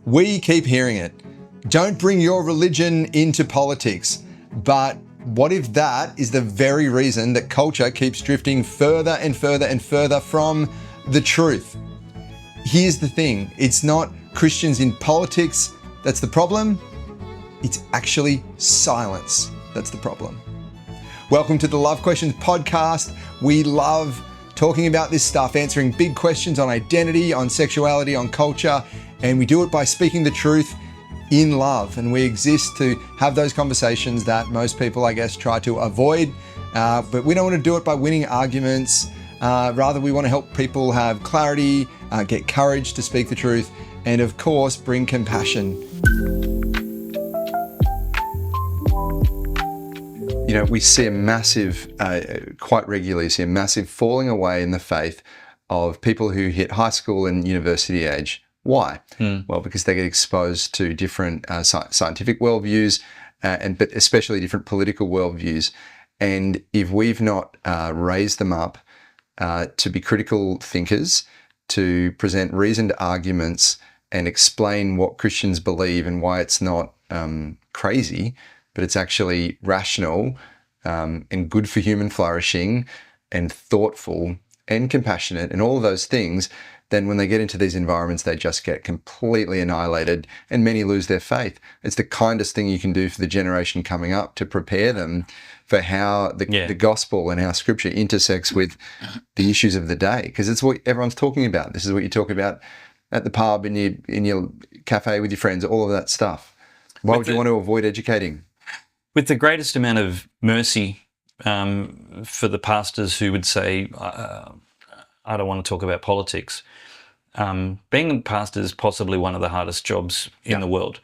We keep hearing it. Don't bring your religion into politics. But what if that is the very reason that culture keeps drifting further and further and further from the truth? Here's the thing. It's not Christians in politics that's the problem. It's actually silence that's the problem. Welcome to the Love Questions podcast. We love talking about this stuff, answering big questions on identity, on sexuality, on culture, and we do it by speaking the truth in love. And we exist to have those conversations that most people, I guess, try to avoid. But we don't want to do it by winning arguments. Rather, we want to help people have clarity, get courage to speak the truth, and of course, bring compassion. You know, we see a massive, quite regularly see a massive falling away in the faith of people who hit high school and university age. Why? Well, because they get exposed to different scientific worldviews, but especially different political worldviews. And if we've not raised them up to be critical thinkers, to present reasoned arguments and explain what Christians believe and why it's not crazy, but it's actually rational and good for human flourishing and thoughtful and compassionate and all of those things, then when they get into these environments, they just get completely annihilated and many lose their faith. It's the kindest thing you can do for the generation coming up to prepare them for how the gospel and how scripture intersects with the issues of the day, because it's what everyone's talking about. This is what you talk about at the pub, in your cafe with your friends, all of that stuff. Why would you want to avoid educating? With the greatest amount of mercy for the pastors who would say, I don't want to talk about politics. Being a pastor is possibly one of the hardest jobs in the world.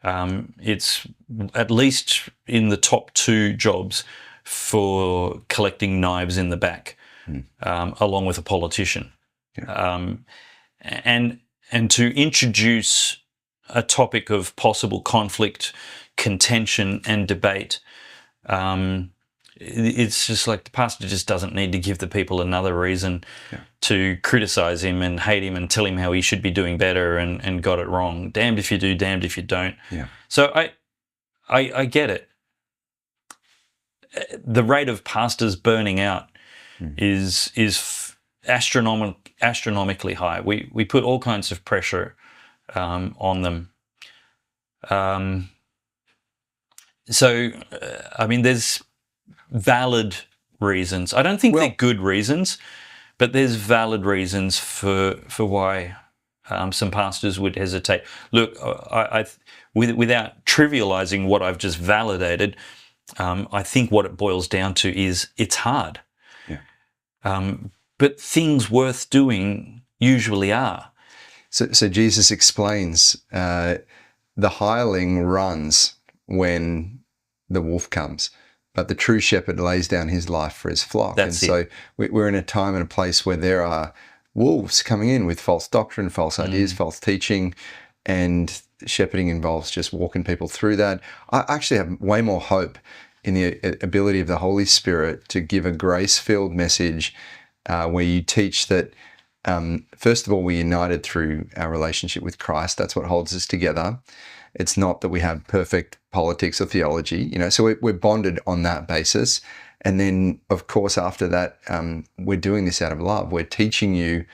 It's at least in the top 2 jobs for collecting knives in the back, along with a politician. And to introduce a topic of possible conflict, contention and debate, it's just like the pastor just doesn't need to give the people another reason to criticize him and hate him and tell him how he should be doing better and got it wrong. Damned if you do, damned if you don't. Yeah. So I get it. The rate of pastors burning out is astronomically high. We put all kinds of pressure on them. I mean, there's valid reasons. I don't think they're good reasons, but there's valid reasons for why some pastors would hesitate. Look, without trivializing what I've just validated, I think what it boils down to is it's hard. Yeah. But things worth doing usually are. So Jesus explains the hireling runs when the wolf comes, but the true shepherd lays down his life for his flock. So we're in a time and a place where there are wolves coming in with false doctrine, false ideas, false teaching, and shepherding involves just walking people through that. I actually have way more hope in the ability of the Holy Spirit to give a grace-filled message where you teach that, first of all, we're united through our relationship with Christ. That's what holds us together. It's not that we have perfect politics or theology, so we're bonded on that basis. And then, of course, after that, we're doing this out of love. We're teaching you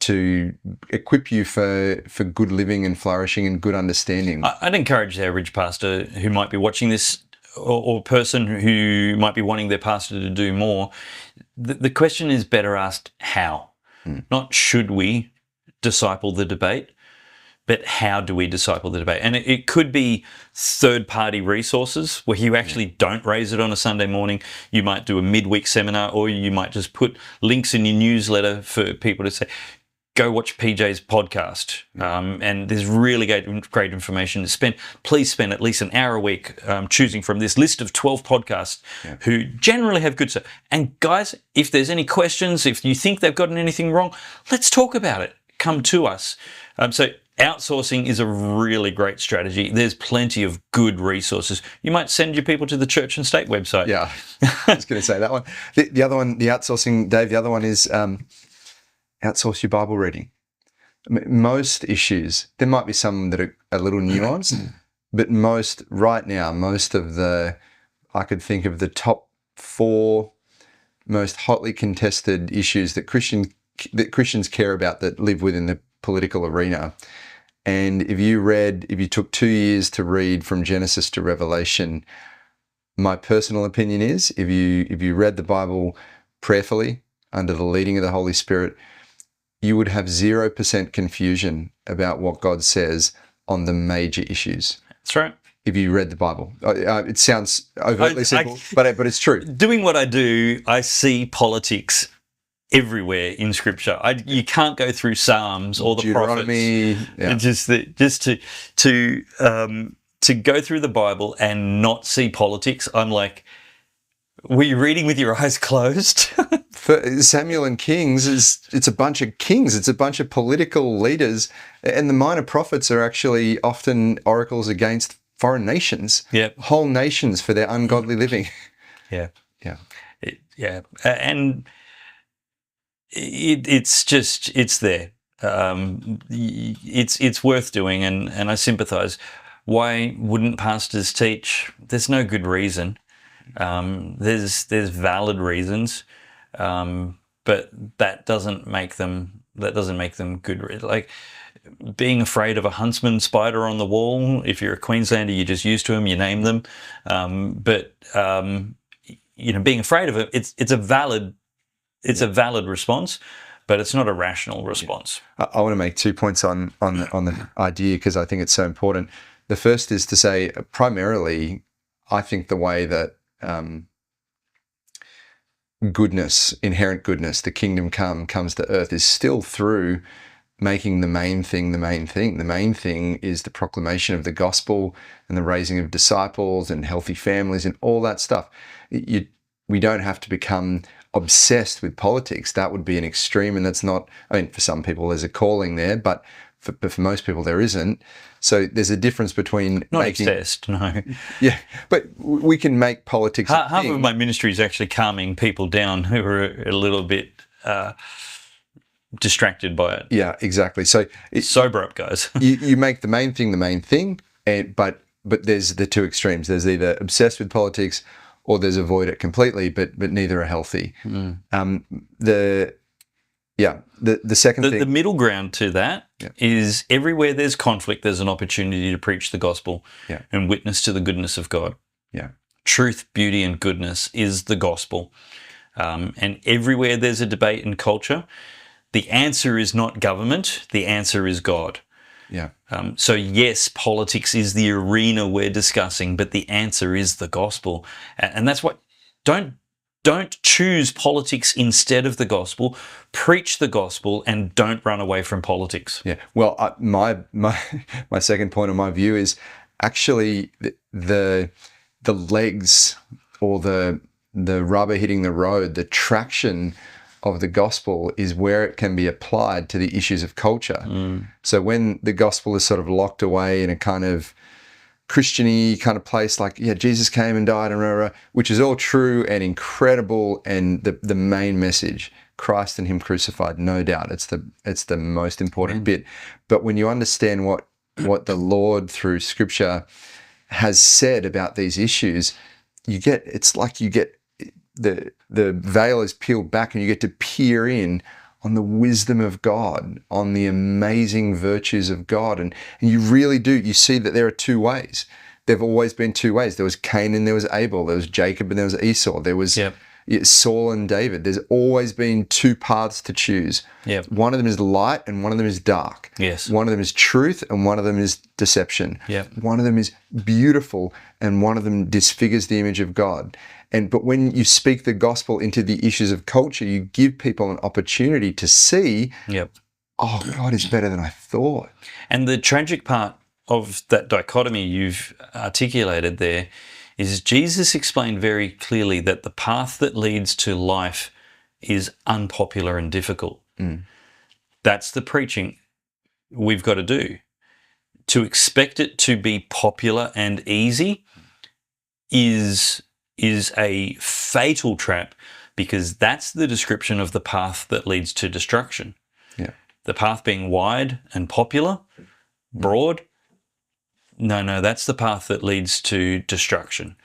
to equip you for good living and flourishing and good understanding. I'd encourage the average pastor who might be watching this or person who might be wanting their pastor to do more. The question is better asked how, not should we disciple the debate, but how do we disciple the debate? And it could be third-party resources where you actually don't raise it on a Sunday morning. You might do a midweek seminar, or you might just put links in your newsletter for people to say, go watch PJ's podcast. And there's really great information. Please spend at least an hour a week choosing from this list of 12 podcasts who generally have good stuff. And guys, if there's any questions, if you think they've gotten anything wrong, let's talk about it. Come to us. So outsourcing is a really great strategy. There's plenty of good resources. You might send your people to the Church and State website. Yeah, I was going to say that one. The other one, the outsourcing, Dave, the other one is outsource your Bible reading. Most issues, there might be some that are a little nuanced, but most of the, I could think of the top 4 most hotly contested issues that Christians care about that live within the political arena. And if you took 2 years to read from Genesis to Revelation, my personal opinion is if you read the Bible prayerfully under the leading of the Holy Spirit, you would have 0% confusion about what God says on the major issues. That's right. If you read the Bible. It sounds overtly simple, but it's true. Doing what I do, I see politics everywhere in Scripture. You can't go through Psalms or the Deuteronomy, prophets. Yeah. To go through the Bible and not see politics, I'm like, were you reading with your eyes closed? For Samuel and Kings, it's a bunch of kings. It's a bunch of political leaders. And the minor prophets are actually often oracles against foreign nations, whole nations for their ungodly living. Yeah. Yeah. And it's there. It's worth doing, and I sympathise. Why wouldn't pastors teach? There's no good reason. There's valid reasons, but that doesn't make them good. Like being afraid of a huntsman spider on the wall. If you're a Queenslander, you're just used to them. You name them, but being afraid of it, it's a valid response, but it's not a rational response. I want to make 2 points on the idea because I think it's so important. The first is to say, primarily, I think the way that inherent goodness, the kingdom comes to earth is still through making the main thing the main thing. The main thing is the proclamation of the gospel and the raising of disciples and healthy families and all that stuff. We don't have to become obsessed with politics. That would be an extreme, and that's not, for some people there's a calling there, but for most people there isn't. So there's a difference between obsessed, no. Yeah, but we can make politics half of my ministry is actually calming people down who are a little bit distracted by it. Yeah, exactly. So sober up, guys. you make the main thing, but there's the 2 extremes. There's either obsessed with politics or there's avoid it completely, but neither are healthy. The second thing, the middle ground to that is everywhere there's conflict, there's an opportunity to preach the gospel and witness to the goodness of God. Yeah, truth, beauty, and goodness is the gospel. And everywhere there's a debate in culture, the answer is not government, the answer is God. Yeah. So yes, politics is the arena we're discussing, but the answer is the gospel. And that's what, don't choose politics instead of the gospel. Preach the gospel and don't run away from politics. Yeah. Well, my second point of my view is actually the legs or the rubber hitting the road, the traction of the gospel is where it can be applied to the issues of culture. So when the gospel is sort of locked away in a kind of Christian-y kind of place, like, Jesus came and died, and which is all true and incredible, and the main message, Christ and Him crucified, no doubt, it's the most important bit. But when you understand what the Lord through Scripture has said about these issues, it's like you get the veil is peeled back and you get to peer in on the wisdom of God, on the amazing virtues of God. And you really do. You see that there are 2 ways. There have always been 2 ways. There was Cain and there was Abel. There was Jacob and there was Esau. There was Saul and David. There's always been 2 paths to choose. One of them is light and one of them is dark. Yes. One of them is truth and one of them is deception. Yep. One of them is beautiful and one of them disfigures the image of God. But when you speak the gospel into the issues of culture, you give people an opportunity to see, oh, God is better than I thought. And the tragic part of that dichotomy you've articulated there is Jesus explained very clearly that the path that leads to life is unpopular and difficult. That's the preaching we've got to do. To expect it to be popular and easy is a fatal trap, because that's the description of the path that leads to destruction. The path being wide and popular, broad, no, that's the path that leads to destruction.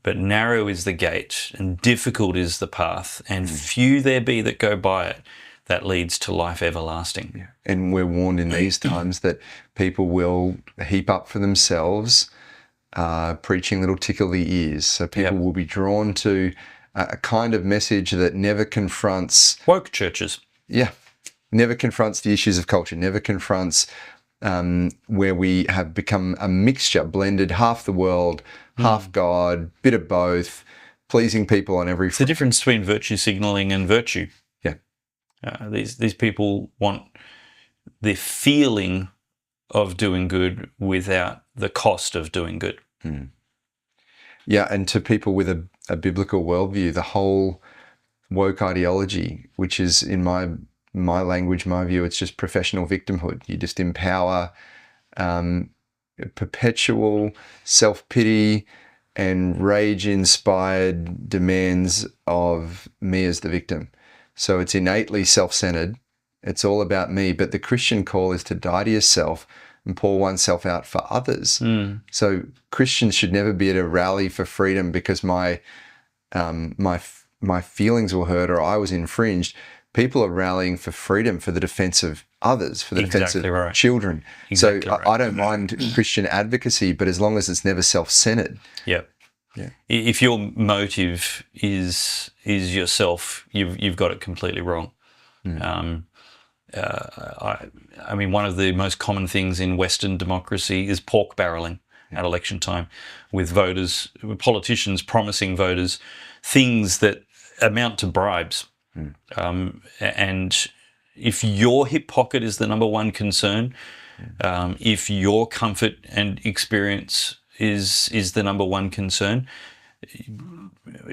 But narrow is the gate, and difficult is the path, and few there be that go by it, that leads to life everlasting. Yeah. And we're warned in these times that people will heap up for themselves preaching that'll tickle the ears. So people will be drawn to a kind of message that never confronts... Woke churches. Yeah. Never confronts the issues of culture, never confronts where we have become a mixture, blended, half the world, half God, bit of both, pleasing people on every... It's the difference between virtue signaling and virtue. Yeah. These people want the feeling of doing good without the cost of doing good. Yeah, and to people with a biblical worldview, the whole woke ideology, which is in my language, my view, it's just professional victimhood. You just empower perpetual self-pity and rage-inspired demands of me as the victim. So it's innately self-centered. It's all about me. But the Christian call is to die to yourself and pour oneself out for others. So Christians should never be at a rally for freedom because my feelings were hurt or I was infringed. People are rallying for freedom, for the defense of others, for the defense of children. So I don't mind Christian advocacy, but as long as it's never self-centered. Yeah. If your motive is yourself, you've got it completely wrong. I mean, one of the most common things in Western democracy is pork barreling at election time, with voters, with politicians promising voters things that amount to bribes. And if your hip pocket is the number one concern, if your comfort and experience is the number one concern,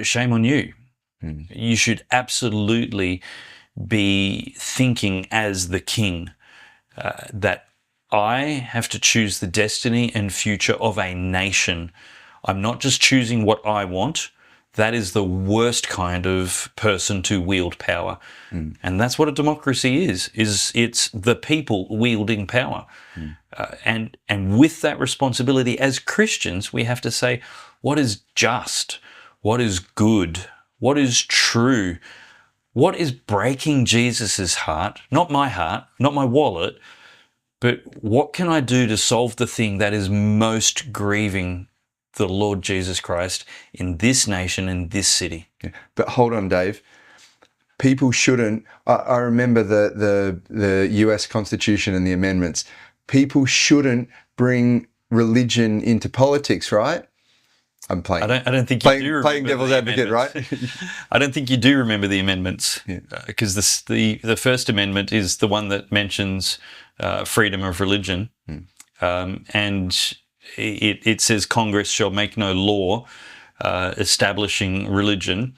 shame on you. You should absolutely be thinking as the king that I have to choose the destiny and future of a nation. I'm not just choosing what I want. That is the worst kind of person to wield power. And that's what a democracy is it's the people wielding power. And with that responsibility as Christians, we have to say, what is just? What is good? What is true? What is breaking Jesus's heart? Not my wallet, but what can I do to solve the thing that is most grieving the Lord Jesus Christ in this nation, in this city? Yeah. But hold on, Dave. People shouldn't... I remember the US Constitution and the amendments. People shouldn't bring religion into politics, right? I'm playing. I don't think you do playing devil's advocate, right? I don't think you do remember the amendments, because the First Amendment is the one that mentions freedom of religion, and it says Congress shall make no law establishing religion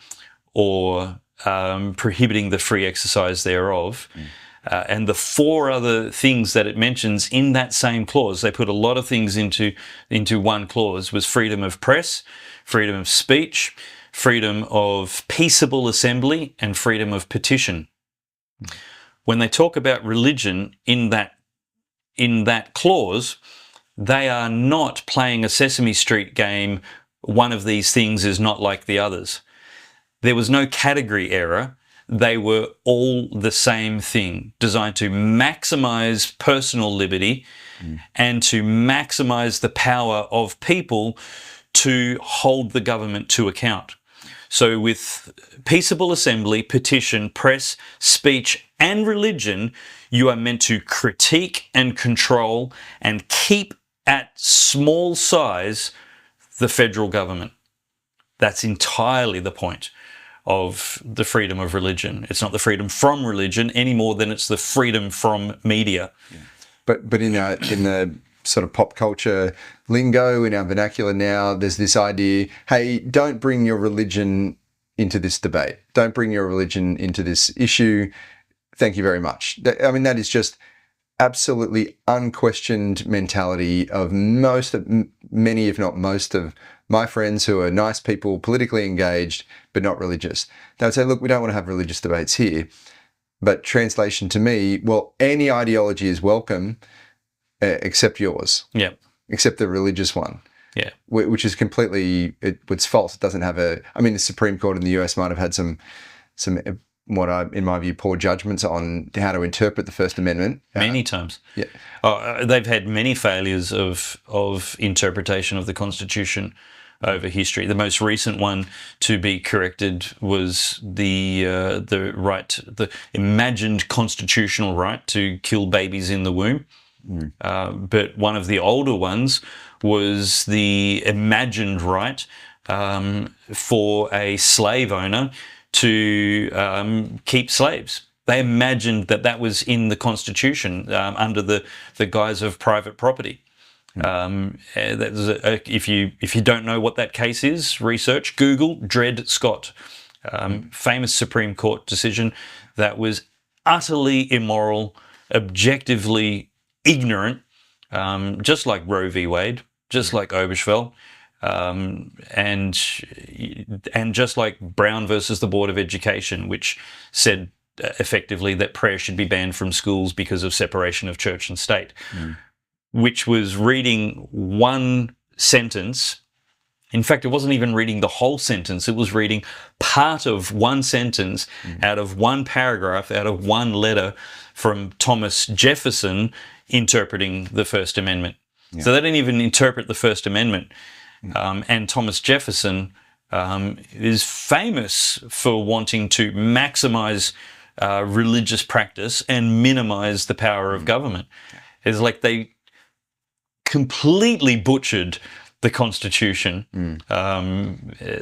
or prohibiting the free exercise thereof. And the four other things that it mentions in that same clause, they put a lot of things into one clause, was freedom of press, freedom of speech, freedom of peaceable assembly, and freedom of petition. When they talk about religion in that clause, they are not playing a Sesame Street game. One of these things is not like the others. There was no category error. They were all the same thing, designed to maximize personal liberty and to maximize the power of people to hold the government to account. So with peaceable assembly, petition, press, speech, and religion, you are meant to critique and control and keep at small size the federal government. That's entirely the point of the freedom of religion. It's not the freedom from religion any more than it's the freedom from media. But in the sort of pop culture lingo, in our vernacular now, there's this idea, hey, don't bring your religion into this debate. Don't bring your religion into this issue. Thank you very much. I mean, that is just absolutely unquestioned mentality of many, if not most of my friends who are nice people, politically engaged, but not religious. They would say, look, we don't want to have religious debates here. But translation to me, well, any ideology is welcome except yours. Yeah. Except the religious one. Yeah. Which is completely, it's false. It doesn't have the Supreme Court in the US might have had some in my view, poor judgments on how to interpret the First Amendment. Many times. Yeah. They've had many failures of interpretation of the Constitution over history. The most recent one to be corrected was the imagined constitutional right to kill babies in the womb. But one of the older ones was the imagined right for a slave owner to keep slaves. They imagined that was in the Constitution under the guise of private property. If you don't know what that case is, research, Google Dred Scott, famous Supreme Court decision that was utterly immoral, objectively ignorant, just like Roe v. Wade, just like Obergefell, and just like Brown versus the Board of Education, which said effectively that prayer should be banned from schools because of separation of church and state, which was reading one sentence. In fact, it wasn't even reading the whole sentence. It was reading part of one sentence out of one paragraph, out of one letter from Thomas Jefferson interpreting the First Amendment. Yeah. So they didn't even interpret the First Amendment. And Thomas Jefferson is famous for wanting to maximize religious practice and minimize the power of government. It's like they completely butchered the Constitution.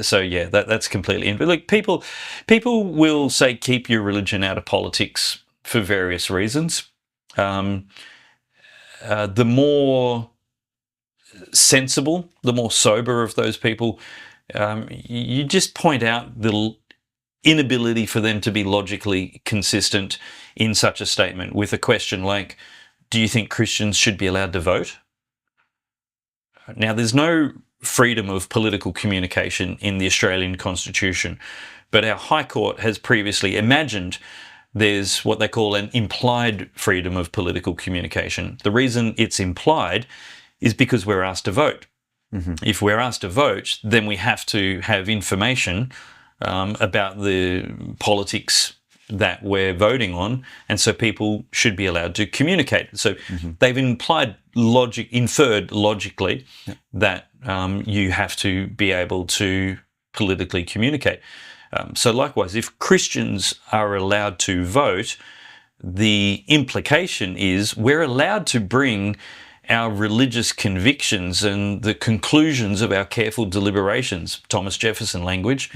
So yeah, that's completely. But look, people will say keep your religion out of politics for various reasons. The more sensible, the more sober of those people, you just point out the inability for them to be logically consistent in such a statement with a question like, do you think Christians should be allowed to vote? Now, there's no freedom of political communication in the Australian Constitution, but our High Court has previously imagined there's what they call an implied freedom of political communication. The reason it's implied is because we're asked to vote. If we're asked to vote, then we have to have information about the politics that we're voting on, and so people should be allowed to communicate. So they've inferred logically that you have to be able to politically communicate. So likewise, if Christians are allowed to vote, the implication is we're allowed to bring our religious convictions and the conclusions of our careful deliberations, Thomas Jefferson language,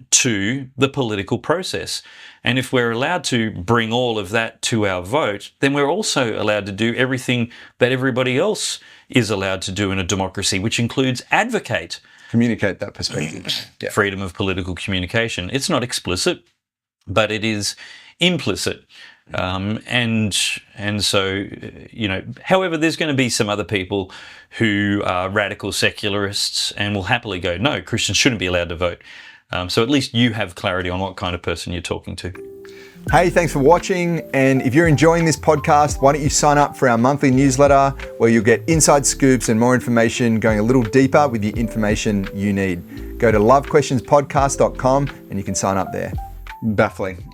to the political process. And if we're allowed to bring all of that to our vote, then we're also allowed to do everything that everybody else is allowed to do in a democracy, which includes advocate. Communicate that perspective. Freedom of political communication. It's not explicit, but it is implicit. And so, however, there's going to be some other people who are radical secularists and will happily go, no, Christians shouldn't be allowed to vote. So at least you have clarity on what kind of person you're talking to. Hey, thanks for watching. And if you're enjoying this podcast, why don't you sign up for our monthly newsletter where you'll get inside scoops and more information going a little deeper with the information you need. Go to lovequestionspodcast.com and you can sign up there. Baffling.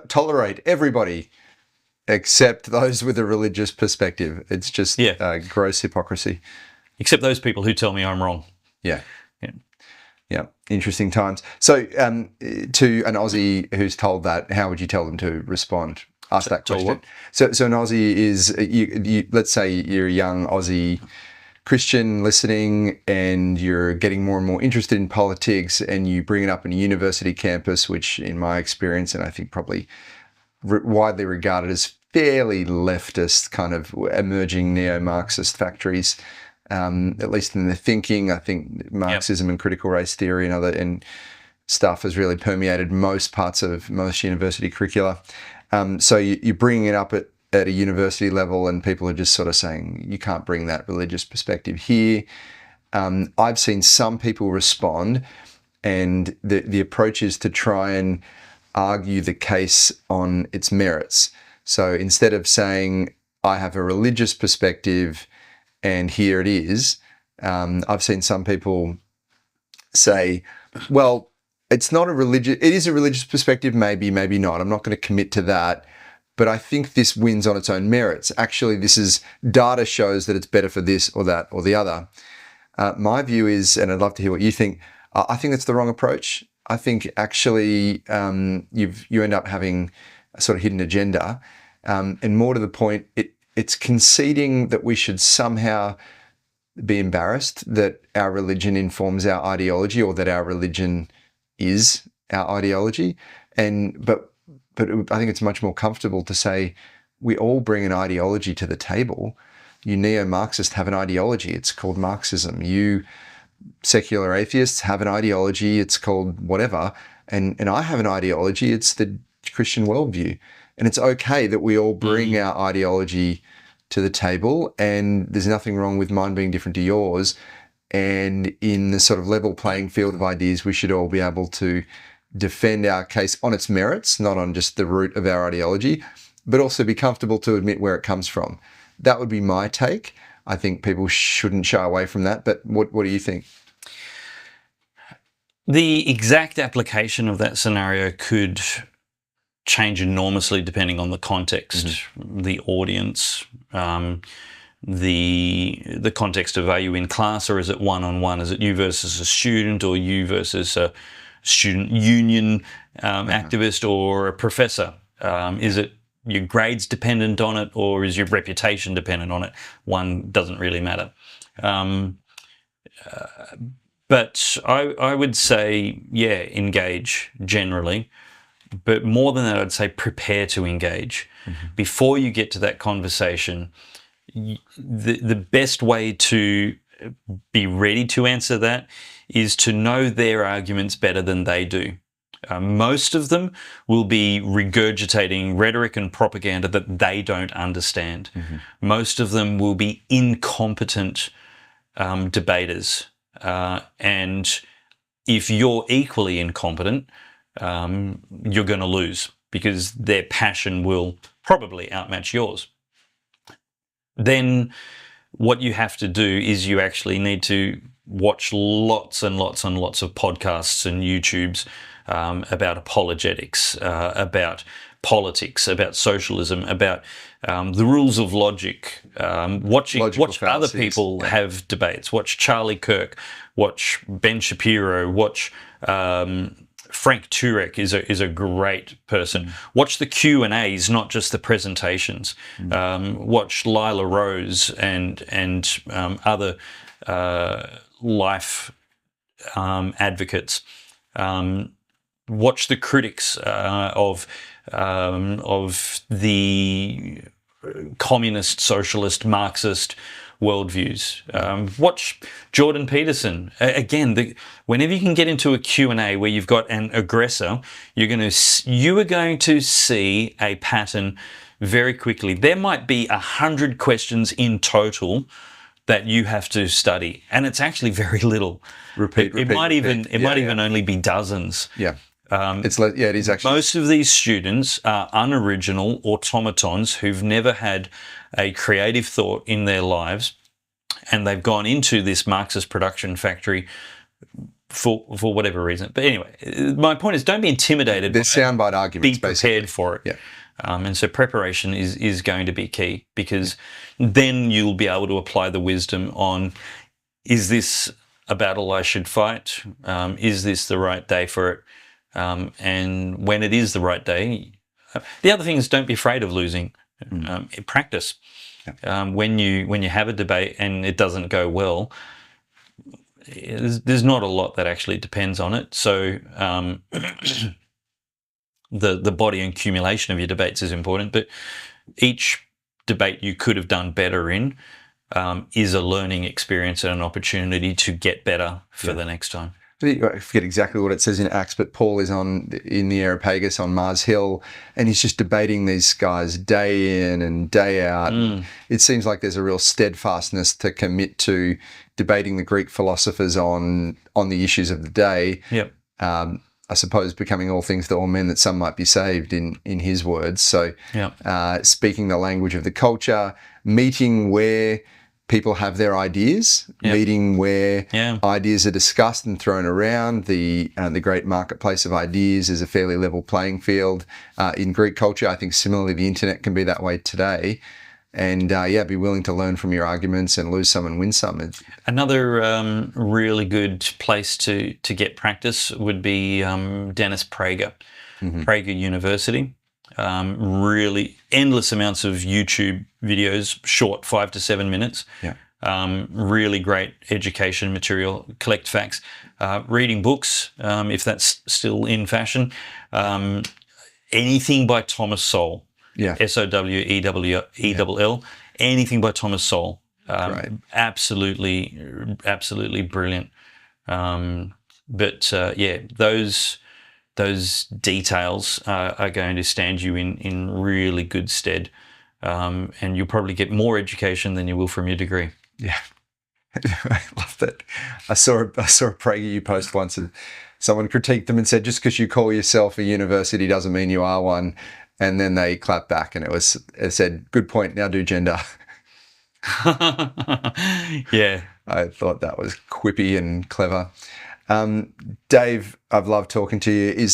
Tolerate everybody except those with a religious perspective. It's just gross hypocrisy. Except those people who tell me I'm wrong. Yeah, interesting times. So to an Aussie who's told that, how would you tell them to respond? Ask that question. So an Aussie is, you, let's say you're a young Aussie Christian listening and you're getting more and more interested in politics and you bring it up in a university campus, which in my experience, and I think probably widely regarded as fairly leftist, kind of emerging neo-Marxist factories, at least in the thinking. I think Marxism and critical race theory and other stuff has really permeated most parts of most university curricula. So you're bringing it up at a university level and people are just sort of saying, you can't bring that religious perspective here. I've seen some people respond and the approach is to try and argue the case on its merits. So instead of saying, I have a religious perspective and here it is, I've seen some people say, well, it is a religious perspective, maybe not. I'm not going to commit to that. But I think this wins on its own merits. Actually, data shows that it's better for this or that or the other. My view is, and I'd love to hear what you think, I think that's the wrong approach. I think actually you end up having a sort of hidden agenda. And more to the point, it's conceding that we should somehow be embarrassed that our religion informs our ideology or that our religion is our ideology. But I think it's much more comfortable to say we all bring an ideology to the table. You neo-Marxists have an ideology. It's called Marxism. You secular atheists have an ideology. It's called whatever. And I have an ideology. It's the Christian worldview. And it's okay that we all bring our ideology to the table, and there's nothing wrong with mine being different to yours. And in the sort of level playing field of ideas, we should all be able to defend our case on its merits, not on just the root of our ideology, but also be comfortable to admit where it comes from. That would be my take. I think people shouldn't shy away from that. But what do you think? The exact application of that scenario could change enormously depending on the context, the audience, the context of, are you in class or is it one-on-one? Is it you versus a student or you versus a student union activist or a professor? Is it your grades dependent on it or is your reputation dependent on it? One doesn't really matter. But I would say, yeah, engage generally. But more than that, I'd say prepare to engage. Before you get to that conversation, the best way to be ready to answer that is to know their arguments better than they do. Most of them will be regurgitating rhetoric and propaganda that they don't understand. Most of them will be incompetent debaters. And if you're equally incompetent, you're going to lose because their passion will probably outmatch yours. Then what you have to do is you actually need to watch lots and lots and lots of podcasts and YouTubes about apologetics, about politics, about socialism, about the rules of logic. Watch other people have debates. Watch Charlie Kirk. Watch Ben Shapiro. Watch Frank Turek is a great person. Watch the Q&As, not just the presentations. Watch Lila Rose and other life advocates. Watch the critics of the communist, socialist, Marxist worldviews. Watch Jordan Peterson. Again, whenever you can get into a Q&A where you've got an aggressor, you are going to see a pattern very quickly. There might be 100 questions in total that you have to study, and it's actually very little. It might even only be dozens. Yeah. It is actually. Most of these students are unoriginal automatons who've never had a creative thought in their lives, and they've gone into this Marxist production factory for whatever reason. But anyway, my point is, don't be intimidated. There's soundbite arguments. Be prepared for it. Yeah. And so preparation is going to be key, because then you'll be able to apply the wisdom on, is this a battle I should fight? Is this the right day for it? And when it is the right day, the other thing is, don't be afraid of losing. Practice. When you have a debate and it doesn't go well, there's not a lot that actually depends on it. So the body and accumulation of your debates is important, but each debate you could have done better in is a learning experience and an opportunity to get better for the next time. I forget exactly what it says in Acts, but Paul is in the Areopagus on Mars Hill, and he's just debating these guys day in and day out. It seems like there's a real steadfastness to commit to debating the Greek philosophers on the issues of the day. Yep. I suppose, becoming all things to all men, that some might be saved, in his words. So speaking the language of the culture, meeting where people have their ideas, meeting where ideas are discussed and thrown around. The great marketplace of ideas is a fairly level playing field. In Greek culture, I think similarly the internet can be that way today. And be willing to learn from your arguments and lose some and win some. Another really good place to get practice would be Dennis Prager, Prager University. Really endless amounts of YouTube videos, short 5 to 7 minutes. Really great education material, collect facts. Reading books, if that's still in fashion. Anything by Thomas Sowell. Sowell. Anything by Thomas Sowell. Absolutely brilliant. Those details are going to stand you in really good stead, and you'll probably get more education than you will from your degree. Yeah, I love that. I saw a PragerU post once, and someone critiqued them and said, just because you call yourself a university doesn't mean you are one. And then they clapped back, and it said, "Good point. Now do gender." Yeah, I thought that was quippy and clever. Dave, I've loved talking to you.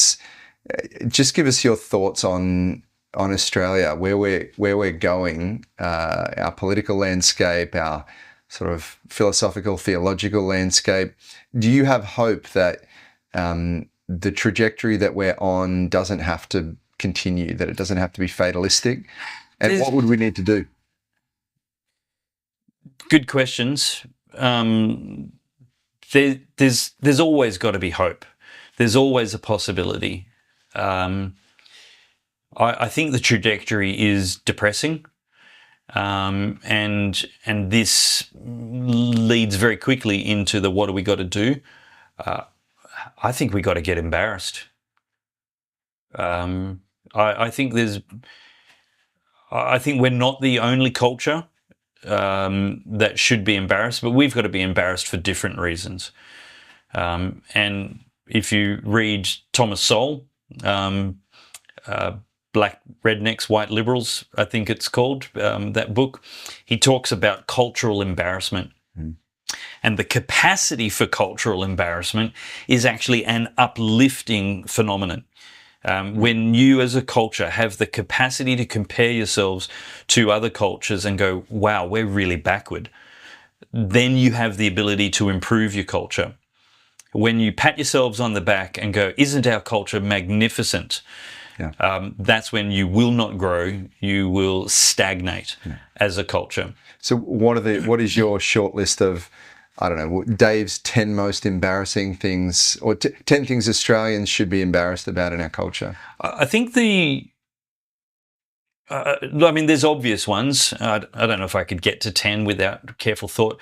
Just give us your thoughts on Australia, where we're going, our political landscape, our sort of philosophical, theological landscape. Do you have hope that the trajectory that we're on doesn't have to continue, that it doesn't have to be fatalistic? And what would we need to do? Good questions. There's always got to be hope. There's always a possibility. I think the trajectory is depressing, and this leads very quickly into the what do we got to do. I think we got to get embarrassed. I think we're not the only culture that should be embarrassed, but we've got to be embarrassed for different reasons. And if you read Thomas Sowell, Black Rednecks, White Liberals, I think it's called, that book, he talks about cultural embarrassment. And the capacity for cultural embarrassment is actually an uplifting phenomenon. When you as a culture have the capacity to compare yourselves to other cultures and go, wow, we're really backward, then you have the ability to improve your culture. When you pat yourselves on the back and go, isn't our culture magnificent? That's when you will not grow, you will stagnate as a culture. So what is your short list of, I don't know, Dave's 10 most embarrassing things, or 10 things Australians should be embarrassed about in our culture? I think there's obvious ones. I don't know if I could get to 10 without careful thought.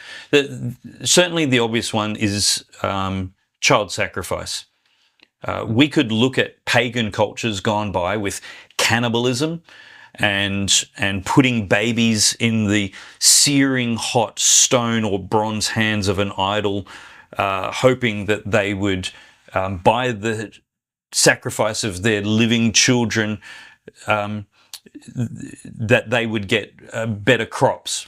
Certainly the obvious one is child sacrifice. We could look at pagan cultures gone by with cannibalism and putting babies in the searing hot stone or bronze hands of an idol, hoping that they would, by the sacrifice of their living children, that they would get better crops,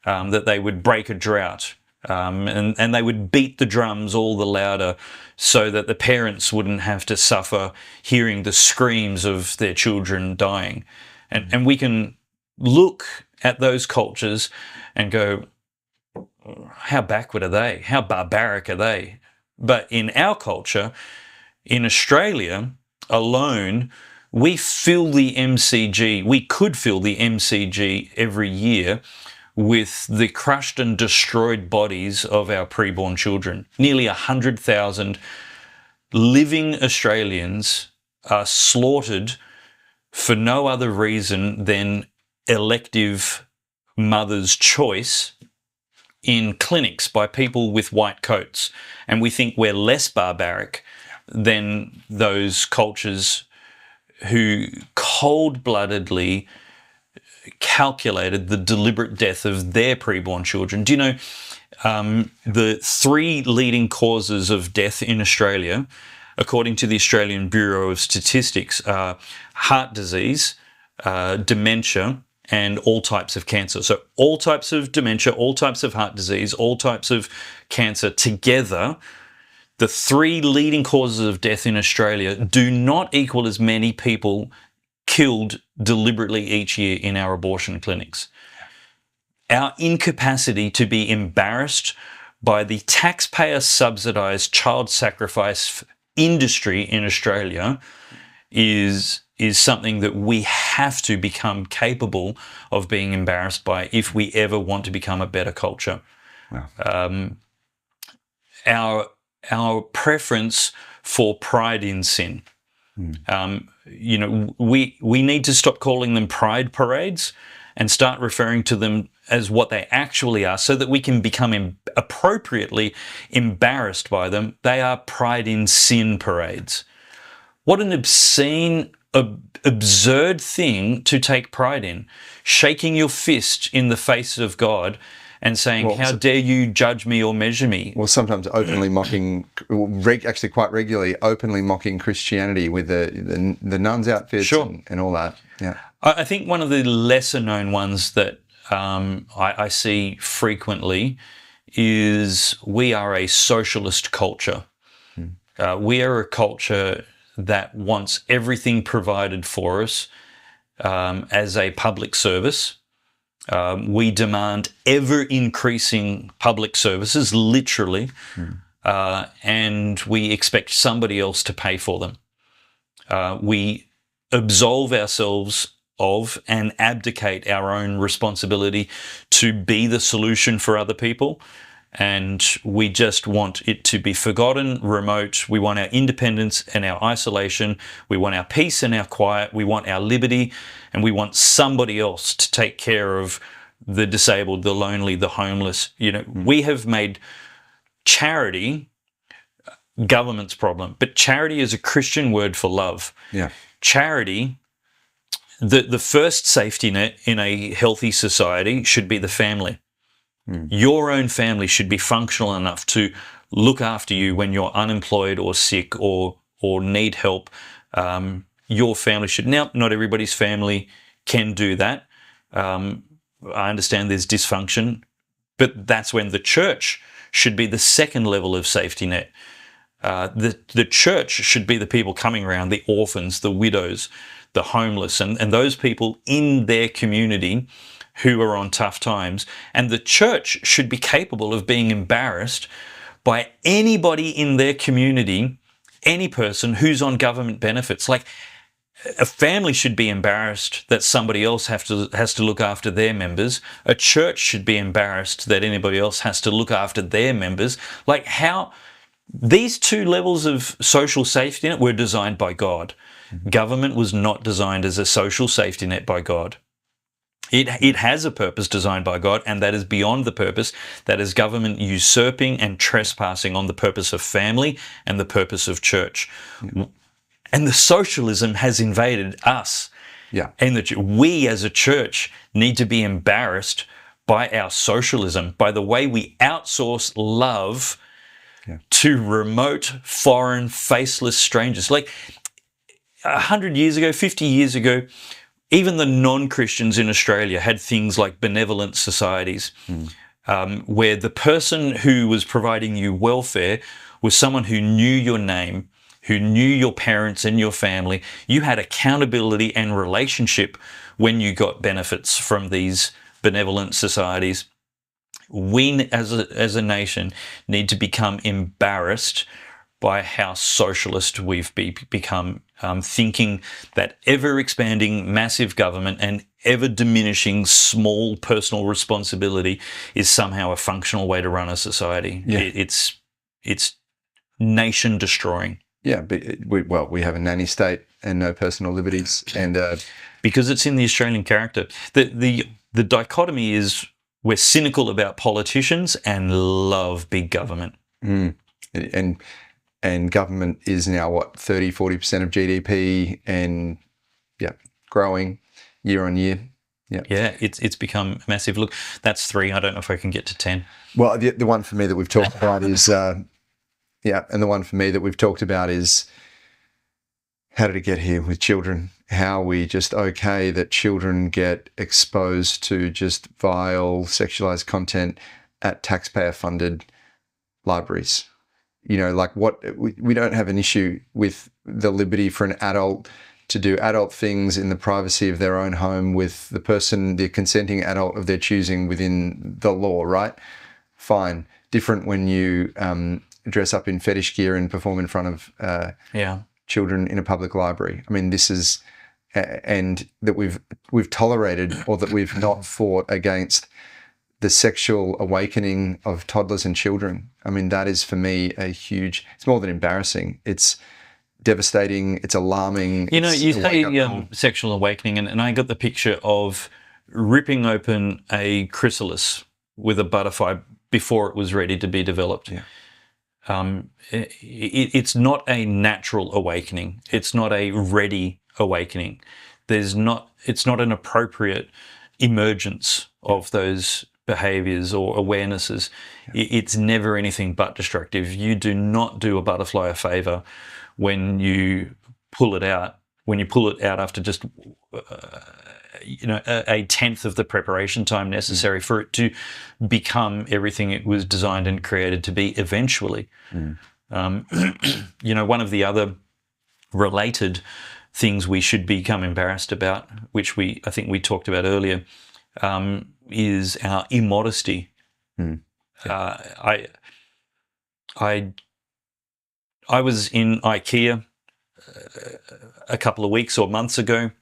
that they would break a drought, and they would beat the drums all the louder so that the parents wouldn't have to suffer hearing the screams of their children dying. And we can look at those cultures and go, how backward are they? How barbaric are they? But in our culture, in Australia alone, we fill the MCG, we could fill the MCG every year with the crushed and destroyed bodies of our preborn children. Nearly 100,000 living Australians are slaughtered for no other reason than elective mother's choice in clinics by people with white coats. And we think we're less barbaric than those cultures who cold-bloodedly calculated the deliberate death of their preborn children. Do you know the 3 leading causes of death in Australia according to the Australian Bureau of Statistics, are heart disease, dementia, and all types of cancer. So all types of dementia, all types of heart disease, all types of cancer together, the 3 leading causes of death in Australia do not equal as many people killed deliberately each year in our abortion clinics. Our incapacity to be embarrassed by the taxpayer-subsidised child sacrifice industry in Australia is something that we have to become capable of being embarrassed by if we ever want to become a better culture. Wow. Our preference for pride in sin. You know, we need to stop calling them pride parades and start referring to them as what they actually are, so that we can become appropriately embarrassed by them. They are pride in sin parades. What an obscene, absurd thing to take pride in. Shaking your fist in the face of God and saying, how dare you judge me or measure me? Well, sometimes openly mocking, actually quite regularly, openly mocking Christianity with the nuns' outfits. Sure. and all that. Yeah. I think one of the lesser known ones that I see frequently is we are a socialist culture. We are a culture that wants everything provided for us as a public service. We demand ever-increasing public services, literally, and we expect somebody else to pay for them. We absolve ourselves of and abdicate our own responsibility to be the solution for other people. And we just want it to be forgotten, remote. We want our independence and our isolation. We want our peace and our quiet. We want our liberty, and we want somebody else to take care of the disabled, the lonely, the homeless. You know, we have made charity government's problem, but charity is a Christian word for love. Yeah. Charity, the first safety net in a healthy society should be the family. Your own family should be functional enough to look after you when you're unemployed or sick or need help. Your family should. Now, not everybody's family can do that. I understand there's dysfunction, but that's when the church should be the second level of safety net. The church should be the people coming around, the orphans, the widows, the homeless, and those people in their community who are on tough times. And the church should be capable of being embarrassed by anybody in their community, any person who's on government benefits. Like, a family should be embarrassed that somebody else has to look after their members. A church should be embarrassed that anybody else has to look after their members. Like, how these two levels of social safety net were designed by God. Government was not designed as a social safety net by God. It has a purpose designed by God, and that is beyond the purpose. That is government usurping and trespassing on the purpose of family and the purpose of church. And the socialism has invaded us. Yeah. And that we as a church need to be embarrassed by our socialism, by the way we outsource love to remote, foreign, faceless strangers. Like 100 years ago, 50 years ago, even the non-Christians in Australia had things like benevolent societies, where the person who was providing you welfare was someone who knew your name, who knew your parents and your family. You had accountability and relationship when you got benefits from these benevolent societies. We, as a nation, need to become embarrassed by how socialist we've become, thinking that ever-expanding massive government and ever-diminishing small personal responsibility is somehow a functional way to run a society. Yeah. It's nation-destroying. Yeah, but we have a nanny state and no personal liberties, and because it's in the Australian character. The dichotomy is we're cynical about politicians and love big government. And government is now, 30-40% of GDP, and growing year on year. Yeah, it's become massive. Look, that's 3. I don't know if I can get to 10. Well, the one for me that we've talked about is Yeah, and the one for me that we've talked about is, how did it get here with children? How we just okay that children get exposed to just vile, sexualized content at taxpayer-funded libraries. You know, like we don't have an issue with the liberty for an adult to do adult things in the privacy of their own home with the consenting adult of their choosing within the law, right? Fine. Different when you dress up in fetish gear and perform in front of children in a public library. I mean, this is, and that we've tolerated, or that we've not fought against the sexual awakening of toddlers and children. I mean, that is for me it's more than embarrassing. It's devastating. It's alarming. You know, you say sexual awakening, and I got the picture of ripping open a chrysalis with a butterfly before it was ready to be developed. Yeah. It's not a natural awakening. It's not a ready awakening. It's not an appropriate emergence of those behaviors or awarenesses. Yeah. It's never anything but destructive. You do not do a butterfly a favor when you pull it out. When you pull it out after just a tenth of the preparation time necessary for it to become everything it was designed and created to be eventually. One of the other related things we should become embarrassed about, which I think we talked about earlier, is our immodesty. I was in IKEA a couple of weeks or months ago,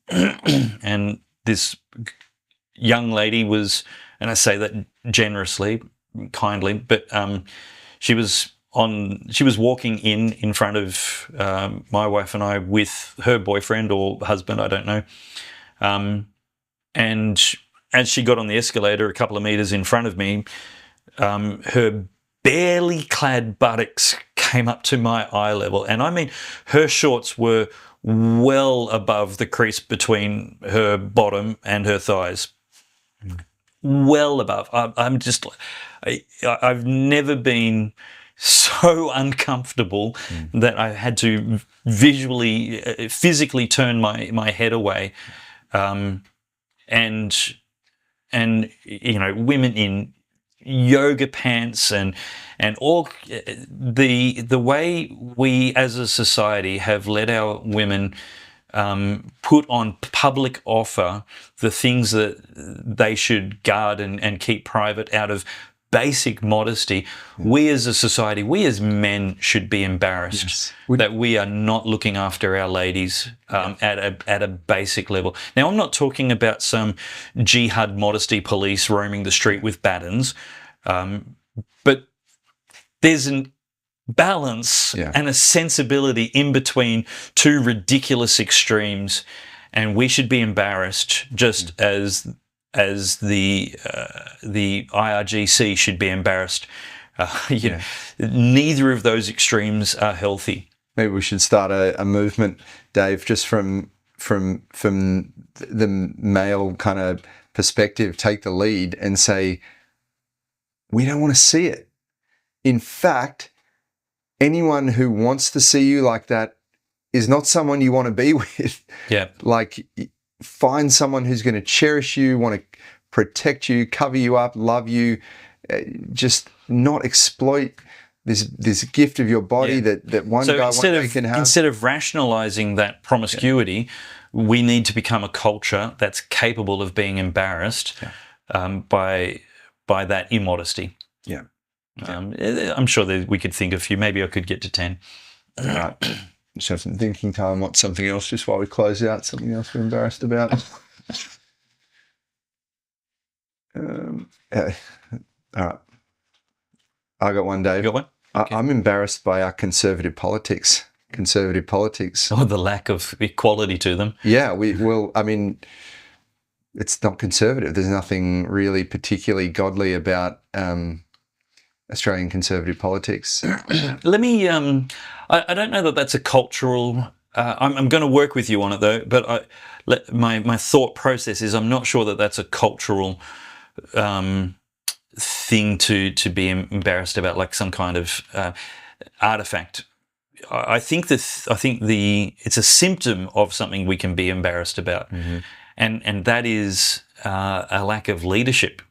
and this young lady was, and I say that generously, kindly, but she was walking in front of my wife and I with her boyfriend or husband, I don't know, and as she got on the escalator a couple of meters in front of me, her barely clad buttocks came up to my eye level. And I mean, her shorts were well above the crease between her bottom and her thighs. Well above. I've never been so uncomfortable that I had to physically turn my head away. And women in yoga pants and all the way we as a society have let our women put on public offer the things that they should guard and keep private out of basic modesty. We as a society, we as men should be embarrassed that we are not looking after our ladies at a basic level. Now, I'm not talking about some jihad modesty police roaming the street with batons, but there's an balance and a sensibility in between two ridiculous extremes, and we should be embarrassed just as the IRGC should be embarrassed. Neither of those extremes are healthy. Maybe we should start a movement, Dave, just from the male kind of perspective, take the lead and say, we don't want to see it. In fact, anyone who wants to see you like that is not someone you want to be with. Yeah. Like, find someone who's going to cherish you, want to protect you, cover you up, love you, just not exploit this gift of your body that one guy one day can have. Instead of rationalizing that promiscuity, we need to become a culture that's capable of being embarrassed by that immodesty. Yeah. I'm sure that we could think of a few. Maybe I could get to 10. All right. Just have some thinking time. What's something else just while we close out? Something else we're embarrassed about? All right. I got one, Dave. You got one? Okay. I'm embarrassed by our conservative politics. Oh, the lack of equality to them. Yeah, I mean, it's not conservative. There's nothing really particularly godly about Australian conservative politics. Let me, I don't know that that's a cultural, I'm going to work with you on it though, but my thought process is I'm not sure that that's a cultural thing to be embarrassed about, like some kind of, artifact. I think it's a symptom of something we can be embarrassed about, and that is a lack of leadership.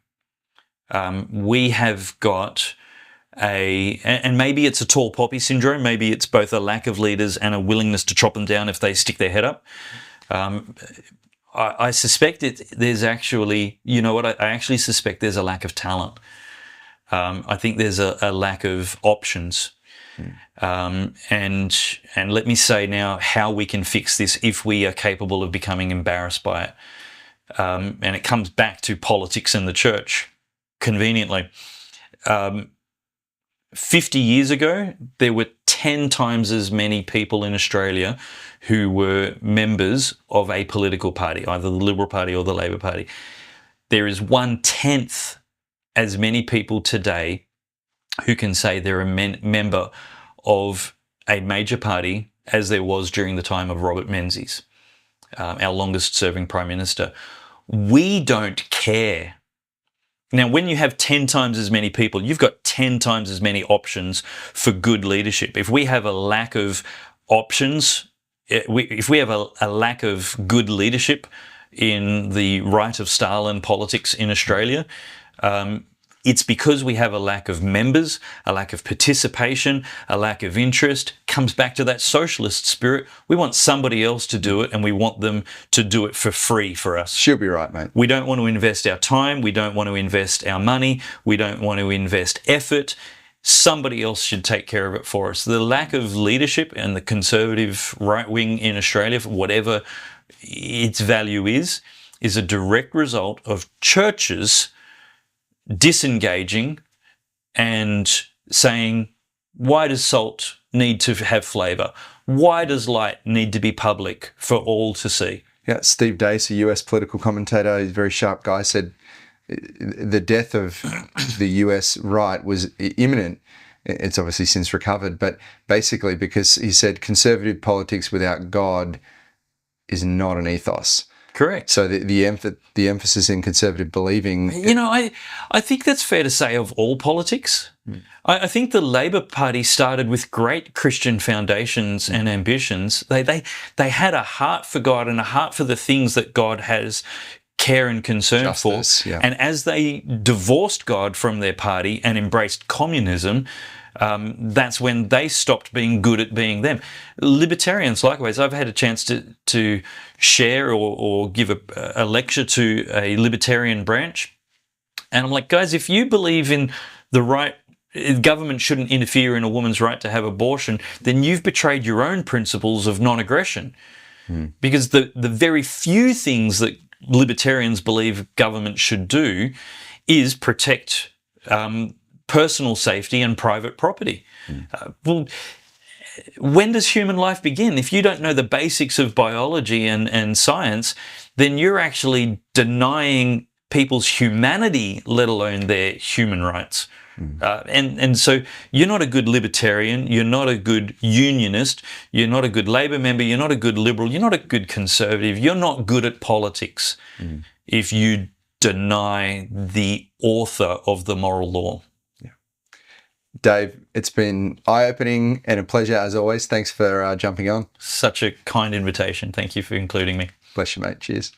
We have got and maybe it's a tall poppy syndrome. Maybe it's both a lack of leaders and a willingness to chop them down if they stick their head up. I suspect there's actually, I actually suspect there's a lack of talent. I think there's a lack of options. And let me say now how we can fix this if we are capable of becoming embarrassed by it. And it comes back to politics and the church, conveniently. 50 years ago, there were 10 times as many people in Australia who were members of a political party, either the Liberal Party or the Labor Party. There is 1/10 as many people today who can say they're a member of a major party as there was during the time of Robert Menzies, our longest serving Prime Minister. We don't care. Now, when you have 10 times as many people, you've got 10 times as many options for good leadership. If we have a lack of options, if we have a lack of good leadership in the right of Stalin politics in Australia, it's because we have a lack of members, a lack of participation, a lack of interest. Comes back to that socialist spirit. We want somebody else to do it, and we want them to do it for free for us. She'll be right, mate. We don't want to invest our time. We don't want to invest our money. We don't want to invest effort. Somebody else should take care of it for us. The lack of leadership and the conservative right wing in Australia, whatever its value is a direct result of churches disengaging and saying, why does salt need to have flavour? Why does light need to be public for all to see? Yeah, Steve Dace, a US political commentator, he's a very sharp guy, said the death of the US right was imminent. It's obviously since recovered, but basically because he said conservative politics without God is not an ethos. Correct. So the emphasis in conservative believing... I think that's fair to say of all politics. I think the Labor Party started with great Christian foundations and ambitions. They had a heart for God and a heart for the things that God has care and concern Justice, for. yeah. And as they divorced God from their party and embraced communism, that's when they stopped being good at being them. Libertarians, likewise, I've had a chance to share or give a lecture to a libertarian branch, and I'm like, guys, if you believe in the right, government shouldn't interfere in a woman's right to have abortion, then you've betrayed your own principles of non-aggression. Because the very few things that libertarians believe government should do is protect personal safety and private property. Well, when does human life begin? If you don't know the basics of biology and science, then you're actually denying people's humanity, let alone their human rights. And so you're not a good libertarian, you're not a good unionist, you're not a good Labor member, you're not a good Liberal, you're not a good Conservative, you're not good at politics if you deny the author of the moral law. Dave, it's been eye-opening and a pleasure as always. Thanks for jumping on. Such a kind invitation. Thank you for including me. Bless you, mate. Cheers.